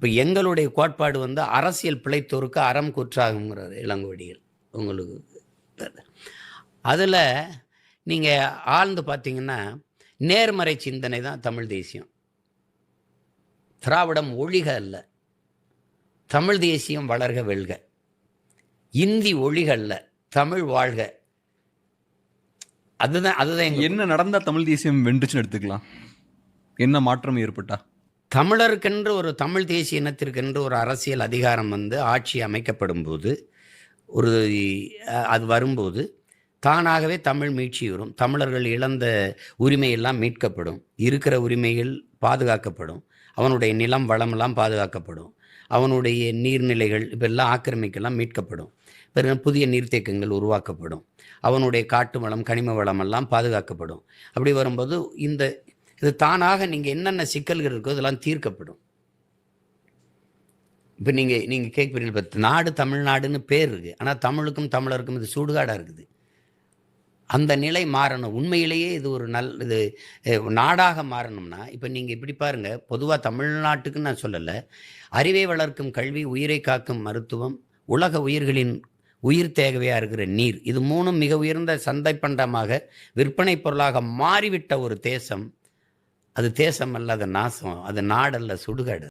இப்போ எங்களுடைய கோட்பாடு வந்து அரசியல் பிழைத்தோருக்கு அறம் குற்றாகுங்கிறது இளங்கோடிகள் உங்களுக்கு. அதில் நீங்கள் ஆழ்ந்து பார்த்தீங்கன்னா நேர்மறை சிந்தனை தான் தமிழ் தேசியம். திராவிடம் ஒழிக அல்ல, தமிழ் தேசியம் வளர்க வெல்க. இந்தி ஒழிக அல்ல, தமிழ் வாழ்க. அதுதான் என்ன நடந்தா தமிழ் தேசியம் வென்றுச்சுன்னு எடுத்துக்கலாம்? என்ன மாற்றம் ஏற்பட்டா? தமிழருக்கென்று ஒரு தமிழ் தேசிய இனத்திற்கென்று ஒரு அரசியல் அதிகாரம் வந்து ஆட்சி அமைக்கப்படும் போது அது வரும்போது தானாகவே தமிழ் மீட்சி வரும். தமிழர்கள் இழந்த உரிமையெல்லாம் மீட்கப்படும், இருக்கிற உரிமைகள் பாதுகாக்கப்படும், அவனுடைய நிலம் வளமெல்லாம் பாதுகாக்கப்படும், அவனுடைய நீர்நிலைகள் இப்பெல்லாம் ஆக்கிரமிக்கெல்லாம் மீட்கப்படும், பிறகு புதிய நீர்த்தேக்கங்கள் உருவாக்கப்படும், அவனுடைய காட்டு வளம் கனிம வளமெல்லாம் பாதுகாக்கப்படும். அப்படி வரும்போது இது தானாக நீங்கள் என்னென்ன சிக்கல்கள் இருக்கோ இதெல்லாம் தீர்க்கப்படும். இப்போ நீங்கள் கேட்குறீங்க, இப்போ நாடு தமிழ்நாடுன்னு பேர் இருக்குது, ஆனால் தமிழுக்கும் தமிழருக்கும் இது சுடுகாடாக இருக்குது. அந்த நிலை மாறணும். உண்மையிலேயே இது ஒரு இது நாடாக மாறணும்னா இப்போ நீங்கள் இப்படி பாருங்கள். பொதுவாக தமிழ்நாட்டுக்குன்னு நான் சொல்லலை, அறிவை வளர்க்கும் கல்வி, உயிரை காக்கும் மருத்துவம், உலக உயிர்களின் உயிர் தேவையாக இருக்கிற நீர், இது மூணும் மிக உயர்ந்த சந்தை பண்டமாக விற்பனை பொருளாக மாறிவிட்ட ஒரு தேசம். அது தேசம் அல்ல, அது நாசம், அது நாடல்ல, சுடுகாடு.